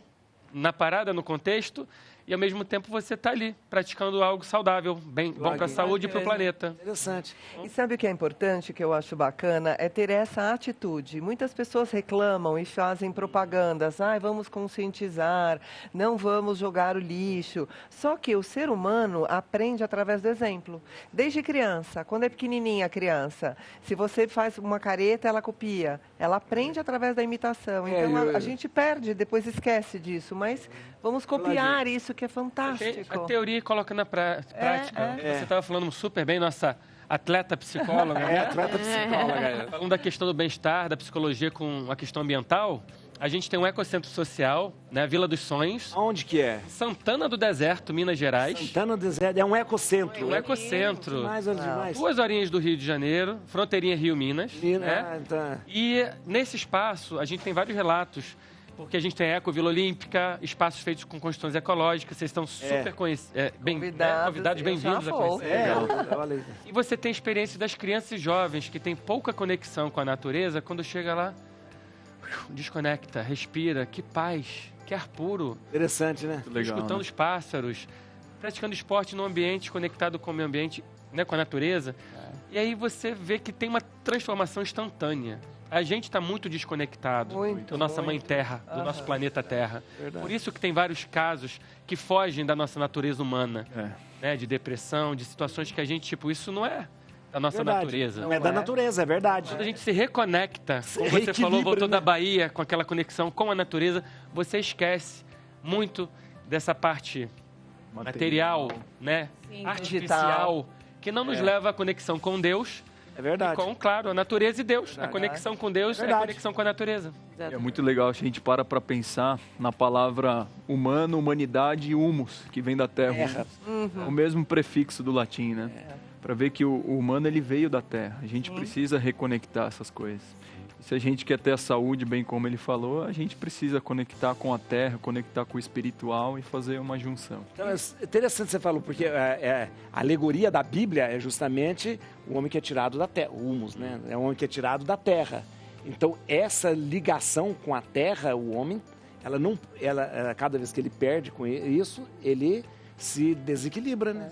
na parada, no contexto, e ao mesmo tempo você está ali, praticando algo saudável, bom para a saúde e para o planeta. Interessante. E sabe o que é importante, que eu acho bacana? É ter essa atitude. Muitas pessoas reclamam e fazem propagandas. Vamos conscientizar, não vamos jogar o lixo. Só que o ser humano aprende através do exemplo. Desde criança, quando é pequenininha a criança, se você faz uma careta, ela copia. Ela aprende através da imitação. Então a gente perde, depois esquece disso. Mas vamos copiar isso, que é fantástico. A teoria coloca na prática. Você estava falando super bem, nossa atleta psicóloga. Atleta psicóloga. Falando da questão do bem-estar, da psicologia com a questão ambiental, a gente tem um ecocentro social, né, Vila dos Sonhos. Onde que é? Santana do Deserto, Minas Gerais. Santana do Deserto, é um ecocentro. Um ecocentro. Demais. 2 horinhas do Rio de Janeiro, fronteirinha Rio-Minas. Né? Tá. E nesse espaço, a gente tem vários relatos. Porque a gente tem a Eco-Vila Olímpica, espaços feitos com construções ecológicas, vocês estão super convidados, bem-vindos a conhecer. E você tem a experiência das crianças e jovens que têm pouca conexão com a natureza, quando chega lá, desconecta, respira, que paz, que ar puro. Interessante, né? Legal, escutando os pássaros, praticando esporte num ambiente conectado com o meio ambiente, né, com a natureza. E aí você vê que tem uma transformação instantânea. A gente está muito desconectado da nossa mãe Terra, do nosso planeta Terra. Verdade. Por isso que tem vários casos que fogem da nossa natureza humana, né? De depressão, de situações que a gente, isso não é da nossa natureza. Não é da natureza, é verdade. Quando a gente se reconecta, como você falou, voltou da Bahia, com aquela conexão com a natureza, você esquece muito dessa parte material, né? Artificial, que não nos leva à conexão com Deus. É verdade. E com, claro, a natureza e Deus. A conexão com Deus é a conexão com a natureza. É muito legal, a gente para pensar na palavra humano, humanidade e humus, que vem da terra. O mesmo prefixo do latim, né? Para ver que o humano ele veio da terra. A gente precisa reconectar essas coisas. Se a gente quer ter a saúde, bem como ele falou, a gente precisa conectar com a terra, conectar com o espiritual e fazer uma junção. Então, é interessante você falou, porque a alegoria da Bíblia é justamente o homem que é tirado da terra, o humus, né? É o homem que é tirado da terra. Então, essa ligação com a terra, o homem, cada vez que ele perde com isso, ele se desequilibra, né?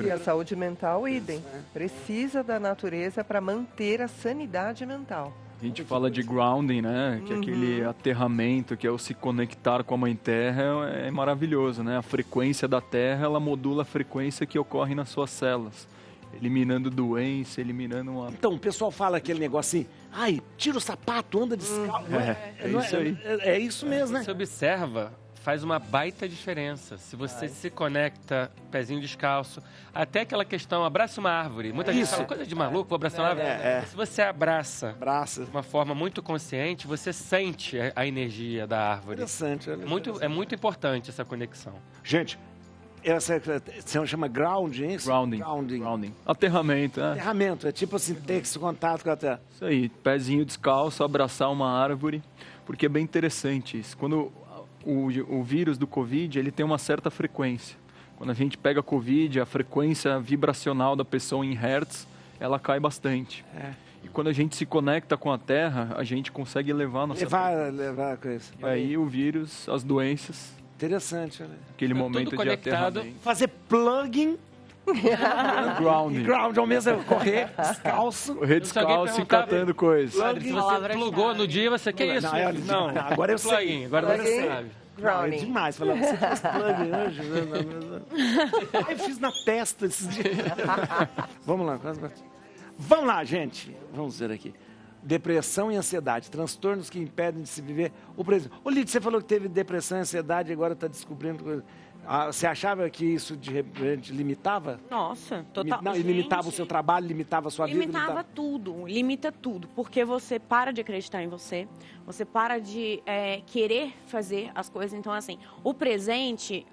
E a saúde mental, idem. Precisa da natureza para manter a sanidade mental. A gente fala de grounding, né? Que é aquele aterramento, que é o se conectar com a Mãe Terra, é maravilhoso, né? A frequência da Terra, ela modula a frequência que ocorre nas suas células, eliminando doença, eliminando uma... Então, o pessoal fala aquele negócio assim, ai, tira o sapato, anda descalço. Isso aí. É isso mesmo, né? Você observa, faz uma baita diferença. Se você se conecta, pezinho descalço, até aquela questão, abraça uma árvore. Muita gente fala, coisa de maluco, vou abraçar uma árvore. Se você abraça de uma forma muito consciente, você sente a energia da árvore. Interessante. É muito importante essa conexão. Gente, essa chama grounding, é isso? Grounding. Aterramento, né? Aterramento, é tipo assim, ter esse contato com a terra. Isso aí, pezinho descalço, abraçar uma árvore, porque é bem interessante isso. Quando o vírus do Covid, ele tem uma certa frequência. Quando a gente pega Covid, a frequência vibracional da pessoa em hertz, ela cai bastante. E quando a gente se conecta com a Terra, a gente consegue elevar a nossa levar com isso. E aí o vírus, as doenças... Interessante, né? Aquele momento de aterramento. Fazer plugin... Grounding ao mesmo é correr descalço. Correr descalço e catando coisas. Se você plugou no dia, você quer isso? Não, agora eu sei. Agora você sabe. Grounding. É demais. Falar, você faz plugin hoje? Eu fiz na testa esses dias. Vamos lá, gente. Vamos ver aqui. Depressão e ansiedade, transtornos que impedem de se viver o presente. Ô, Lídio, você falou que teve depressão e ansiedade e agora está descobrindo coisa. Você achava que isso de repente limitava? Nossa, total. Não, limitava o seu trabalho, limitava a sua vida? Limitava tudo, limita tudo. Porque você para de acreditar em você, você para de querer fazer as coisas. Então, assim, o presente...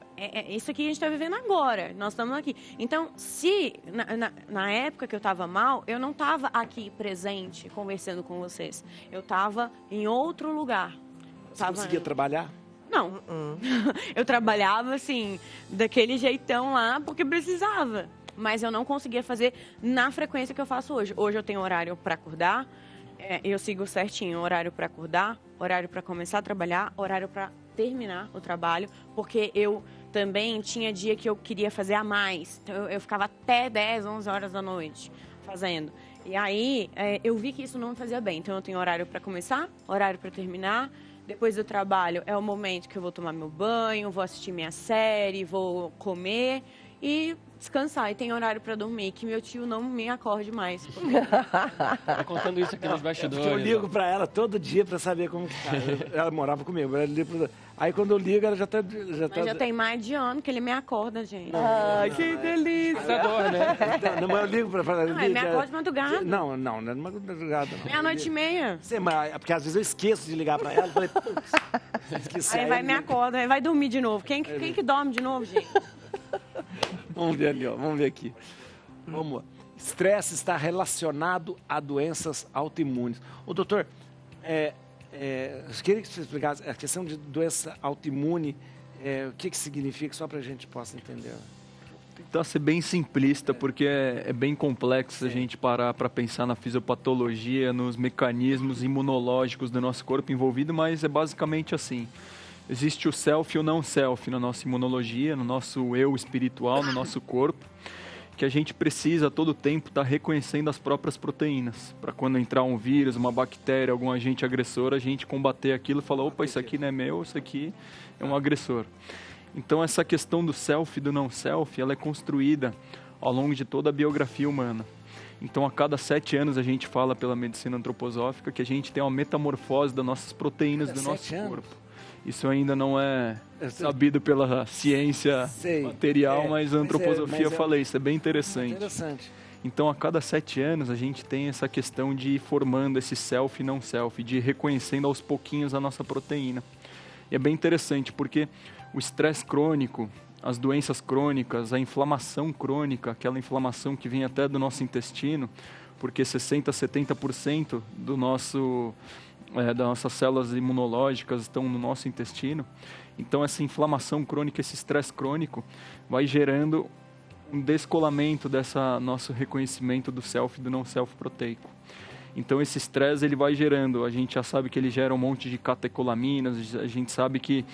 isso aqui a gente está vivendo agora, nós estamos aqui. Então, se na época que eu estava mal, eu não estava aqui presente, conversando com vocês. Eu estava em outro lugar. Você conseguia trabalhar? Não. Eu trabalhava, assim, daquele jeitão lá, porque precisava. Mas eu não conseguia fazer na frequência que eu faço hoje. Hoje eu tenho horário para acordar, eu sigo certinho, horário para acordar, horário para começar a trabalhar, horário para terminar o trabalho, porque eu também tinha dia que eu queria fazer a mais. Então, eu ficava até 10, 11 horas da noite fazendo. E aí, eu vi que isso não me fazia bem. Então, eu tenho horário para começar, horário para terminar. Depois do trabalho, é o momento que eu vou tomar meu banho, vou assistir minha série, vou comer e descansar. E tem horário para dormir, que meu tio não me acorde mais. Tá contando isso aqui nos bastidores. Eu ligo para ela todo dia para saber como que tá. Ela morava comigo. Aí quando eu ligo, ela já tá... Mas já tem mais de ano que ele me acorda, gente. Ai, que delícia. né? Não, mas eu ligo para ela. Ele me acorda de madrugada. Não é de madrugada. Meia-noite e meia. Porque às vezes eu esqueço de ligar para ela. Falei, putz, esqueci. Aí vai me acorda, aí vai dormir de novo. Quem que dorme de novo, gente? Vamos ver ali, ó. Vamos ver aqui. Vamos lá. Estresse está relacionado a doenças autoimunes. Ô, doutor, eu queria que você explicasse a questão de doença autoimune, o que significa, só para a gente possa entender. Tentar ser bem simplista, porque é bem complexo a gente parar para pensar na fisiopatologia, nos mecanismos imunológicos do nosso corpo envolvido, mas é basicamente assim. Existe o self e o não self na nossa imunologia, no nosso eu espiritual, no nosso corpo, que a gente precisa a todo tempo estar reconhecendo as próprias proteínas, para quando entrar um vírus, uma bactéria, algum agente agressor, a gente combater aquilo e falar, opa, isso aqui não é meu, isso aqui é um agressor. Então essa questão do self e do não self, ela é construída ao longo de toda a biografia humana. Então a cada 7 anos a gente fala pela medicina antroposófica que a gente tem uma metamorfose das nossas proteínas do nosso corpo. Isso ainda não é sabido pela ciência material, mas a antroposofia, eu falei, isso é bem interessante. Então, a cada 7 anos, a gente tem essa questão de ir formando esse self e não self, de ir reconhecendo aos pouquinhos a nossa proteína. E é bem interessante, porque o estresse crônico, as doenças crônicas, a inflamação crônica, aquela inflamação que vem até do nosso intestino, porque 60% a 70% das nossas células imunológicas estão no nosso intestino. Então, essa inflamação crônica, esse estresse crônico, vai gerando um descolamento dessa nosso reconhecimento do self e do não self proteico. Então esse estresse ele vai gerando, a gente já sabe que ele gera um monte de catecolaminas, a gente sabe que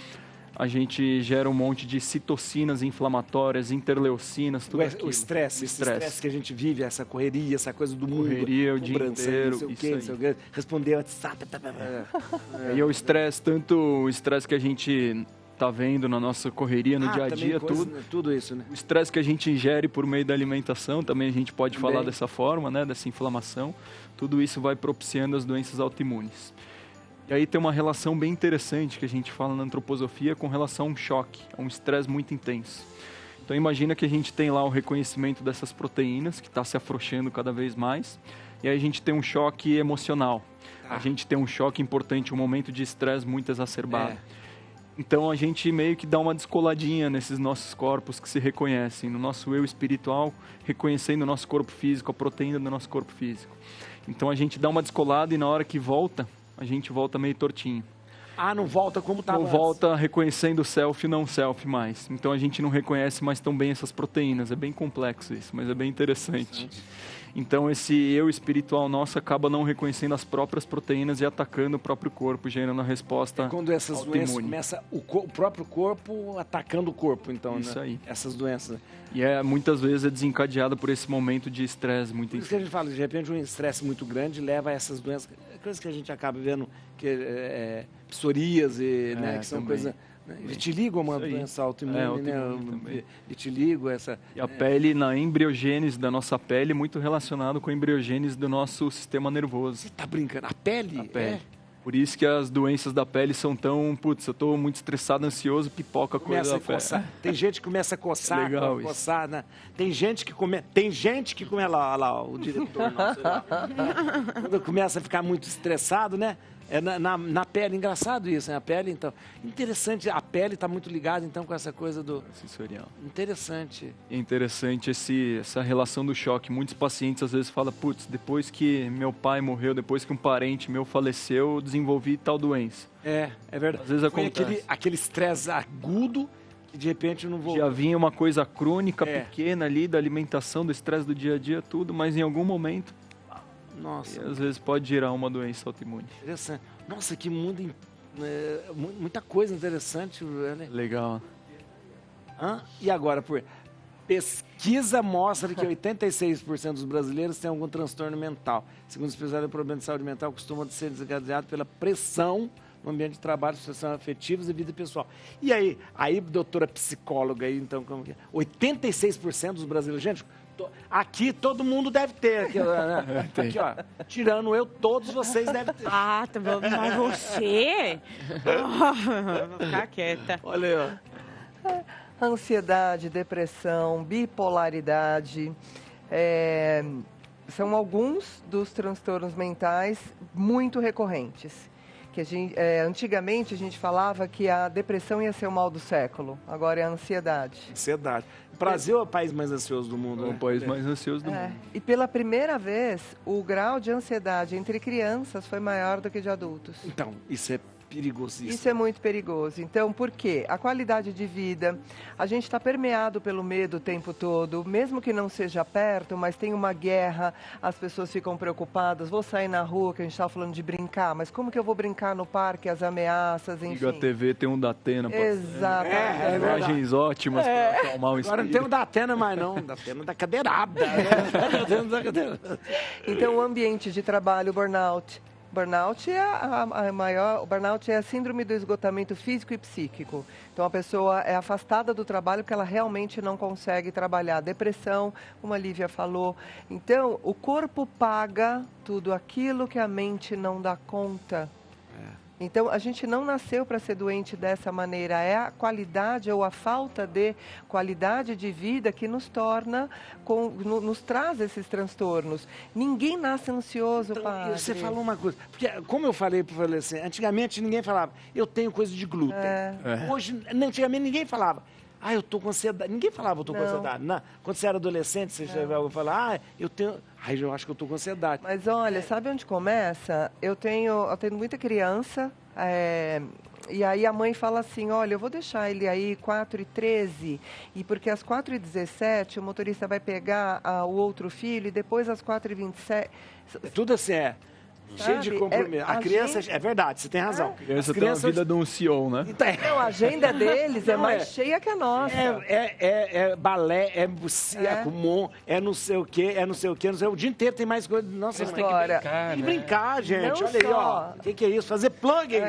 a gente gera um monte de citocinas inflamatórias, interleucinas, tudo aquilo. O estresse que a gente vive, essa correria, essa coisa do mundo. Correria o dia inteiro, responder WhatsApp. E o estresse, tanto o estresse que a gente tá vendo na nossa correria, no dia a dia, tudo isso, né? O estresse que a gente ingere por meio da alimentação, também a gente pode falar dessa forma, né, dessa inflamação. Tudo isso vai propiciando as doenças autoimunes. E aí tem uma relação bem interessante que a gente fala na antroposofia com relação a um choque, a um estresse muito intenso. Então imagina que a gente tem lá o reconhecimento dessas proteínas, que está se afrouxando cada vez mais, e aí a gente tem um choque emocional. A gente tem um choque importante, um momento de estresse muito exacerbado. Então a gente meio que dá uma descoladinha nesses nossos corpos que se reconhecem, no nosso eu espiritual, reconhecendo o nosso corpo físico, a proteína do nosso corpo físico. Então a gente dá uma descolada e na hora que volta, a gente volta meio tortinho. Não volta como estava antes. Não volta reconhecendo o self e não self mais. Então a gente não reconhece mais tão bem essas proteínas. É bem complexo isso, mas é bem interessante. Então esse eu espiritual nosso acaba não reconhecendo as próprias proteínas e atacando o próprio corpo, gerando a resposta quando essas autoimune. Doenças começam o próprio corpo atacando o corpo, então, isso, né? Aí. Essas doenças. E muitas vezes é desencadeada por esse momento de estresse muito intenso. Por isso que a gente fala, de repente um estresse muito grande leva a essas doenças, coisas que a gente acaba vendo, que psoríase, né? Que são coisas... Vitiligo é uma doença autoimune, né? Vitiligo, essa... E a pele, na embriogênese da nossa pele, muito relacionado com a embriogênese do nosso sistema nervoso. Você tá brincando? A pele? A pele. Por isso que as doenças da pele são tão... Putz, eu tô muito estressado, ansioso, pipoca coisa da pele. Tem gente que começa a coçar. Legal coçar, né? Tem gente que come... lá, o diretor nosso. Quando começa a ficar muito estressado, né? Na pele, engraçado isso, né? A pele, então... Interessante, a pele está muito ligada, então, com essa coisa do... Sensorial. Interessante. É interessante essa relação do choque. Muitos pacientes, às vezes, falam, putz, depois que meu pai morreu, depois que um parente meu faleceu, eu desenvolvi tal doença. É verdade. Às vezes acontece. Aquele estresse agudo, que de repente não voltou. Já vinha uma coisa crônica, pequena ali, da alimentação, do estresse do dia a dia, tudo, mas em algum momento... Nossa. E às vezes pode gerar uma doença autoimune. Interessante. Nossa, que mundo... muita coisa interessante. Né? Legal. E agora, pesquisa mostra que 86% dos brasileiros têm algum transtorno mental. Segundo os especialistas, o problema de saúde mental costuma ser desencadeado pela pressão no ambiente de trabalho, situações afetivas e vida pessoal. E aí doutora psicóloga, aí, então, como que é? 86% dos brasileiros... Gente... Aqui todo mundo deve ter. Aqui, né? Aqui, ó. Tirando eu, todos vocês devem ter. Tá bom, mas você? Vou ficar quieta. Olha aí, ó. Ansiedade, depressão, bipolaridade, são alguns dos transtornos mentais muito recorrentes. Que antigamente a gente falava que a depressão ia ser o mal do século, agora é a ansiedade. Ansiedade. O Brasil é o país mais ansioso do mundo. É o país mais ansioso do mundo. E pela primeira vez, o grau de ansiedade entre crianças foi maior do que de adultos. Então, isso é perigosíssimo. Isso é muito perigoso. Então, por quê? A qualidade de vida, a gente está permeado pelo medo o tempo todo, mesmo que não seja perto, mas tem uma guerra, as pessoas ficam preocupadas, vou sair na rua, que a gente estava falando de brincar, mas como que eu vou brincar no parque, as ameaças, enfim. Liga a TV, tem um Datena. Exatamente. Imagens ótimas para acalmar o espírito. Agora não tem um Datena mais não, Datena da cadeirada. Então, o ambiente de trabalho, burnout. Burnout burnout é a síndrome do esgotamento físico e psíquico. Então a pessoa é afastada do trabalho porque ela realmente não consegue trabalhar. Depressão, como a Lívia falou. Então o corpo paga tudo aquilo que a mente não dá conta. Então, a gente não nasceu para ser doente dessa maneira. É a qualidade ou a falta de qualidade de vida que nos torna, nos traz esses transtornos. Ninguém nasce ansioso, então, padre. Você falou uma coisa. Porque, como eu falei, assim, antigamente ninguém falava, eu tenho coisa de glúten. Hoje, antigamente ninguém falava. Eu tô com ansiedade. Ninguém falava, eu tô com ansiedade. Não. Quando você era adolescente, você já vai falar, eu tenho... eu acho que eu tô com ansiedade. Mas olha, sabe onde começa? Eu tenho muita criança, e aí a mãe fala assim, olha, eu vou deixar ele aí 4h13, e porque às 4h17 o motorista vai pegar o outro filho, e depois às 4h27... Tudo assim, Cheio de compromisso. A criança, é verdade, você tem razão. A criança tem a vida de um CEO, né? Então, a agenda deles é mais cheia que a nossa. É balé, é Kumon, é não sei o quê, não sei o dia inteiro tem mais coisa. Nossa, Tem que brincar, tem que brincar, gente. Não Olha aí, ó. só. O que é isso? Fazer plug.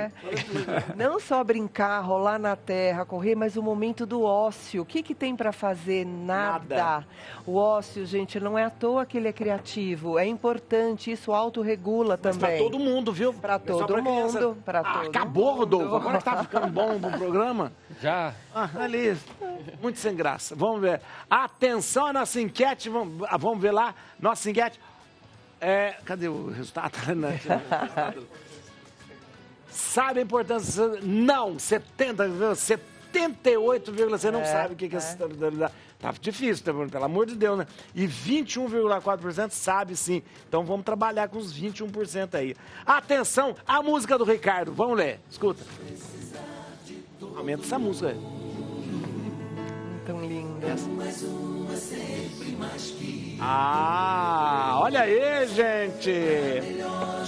Não só brincar, rolar na terra, correr, mas o momento do ócio. O que tem para fazer? Nada. O ócio, gente, não é à toa que ele é criativo. É importante, isso autorregula também. Para todo mundo, viu? Para todo mundo. Acabou, Rodolfo. Agora que tá ficando bom o programa. Já. Ali, muito sem graça. Vamos ver. Atenção à nossa enquete. Vamos ver lá. Nossa enquete. Cadê o resultado? Sabe a importância? Não. 78, você não sabe o que é sustentabilidade. Tá difícil, pelo amor de Deus, né? E 21,4% sabe sim. Então vamos trabalhar com os 21% aí. Atenção, a música do Ricardo. Vamos ler, escuta. Aumenta essa música aí. Tão linda. Olha aí, gente.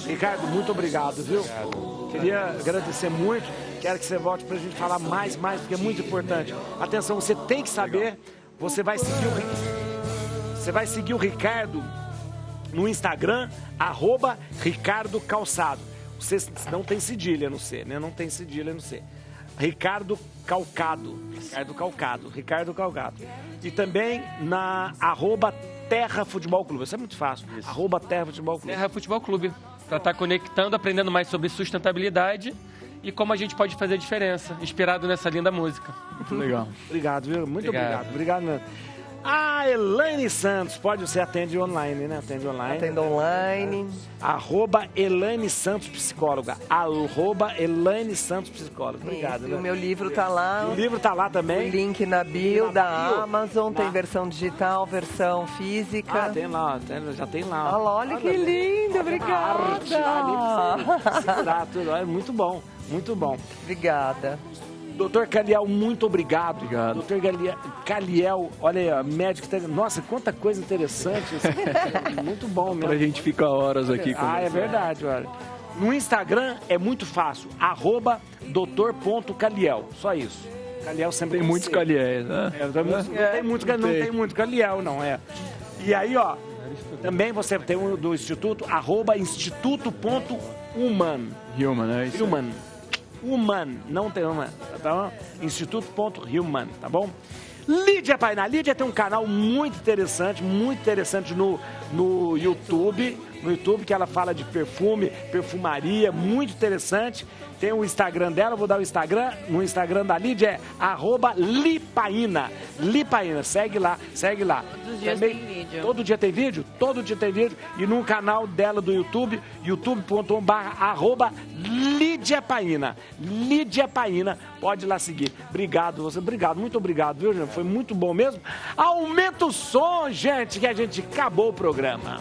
Ricardo, muito obrigado, viu? Queria agradecer muito. Quero que você volte pra gente falar mais, porque é muito importante. Atenção, você tem que saber. Você vai seguir o Ricardo no Instagram, @Ricardo Calçado. Você não tem cedilha no C, né? Não tem cedilha no C. Ricardo Calcado. E também na @Terra Futebol Clube. Isso é muito fácil. @Terra Futebol Clube. Terra Futebol Clube. Para estar conectando, aprendendo mais sobre sustentabilidade e como a gente pode fazer a diferença, inspirado nessa linda música. Muito legal. Obrigado, viu? Muito obrigado. Obrigado mesmo. A Elaine Santos, você atende online, né? Atendo online. @Elaine Santos Psicóloga. @Elaine Santos Psicóloga. Obrigado. E o meu livro tá lá. O livro tá lá também. O link na bio da Amazon. Tem versão digital, versão física. Tem lá, já tem lá. Olha que lindo, obrigada. Muito bom, muito bom. Obrigada. Doutor Caliel, muito obrigado. Obrigado. Doutor Caliel, olha aí, médico. Nossa, quanta coisa interessante. Muito bom mesmo. Pra gente ficar horas aqui conversando. É verdade, olha. No Instagram é muito fácil, @doutor.caliel. Só isso. Caliel sempre tem muitos Caliéis, né? Não tem muito Caliel, não é. E aí, ó, também você tem o do Instituto, @instituto.human. Human, é isso. Human, não tem Human, tá bom? Instituto.human, tá bom? Lídia Painá. Lídia tem um canal muito interessante no YouTube. No YouTube, que ela fala de perfume, perfumaria, muito interessante. Tem o Instagram dela, vou dar o Instagram. No Instagram da Lídia é @Lipaína. Lipaína, segue lá. Todos os dias tem vídeo. Todo dia tem vídeo? Todo dia tem vídeo. E no canal dela do YouTube, youtube.com/Lídia Paína. Lídia Paína, pode ir lá seguir. Obrigado, muito obrigado, viu, gente? Foi muito bom mesmo. Aumenta o som, gente, que a gente acabou o programa.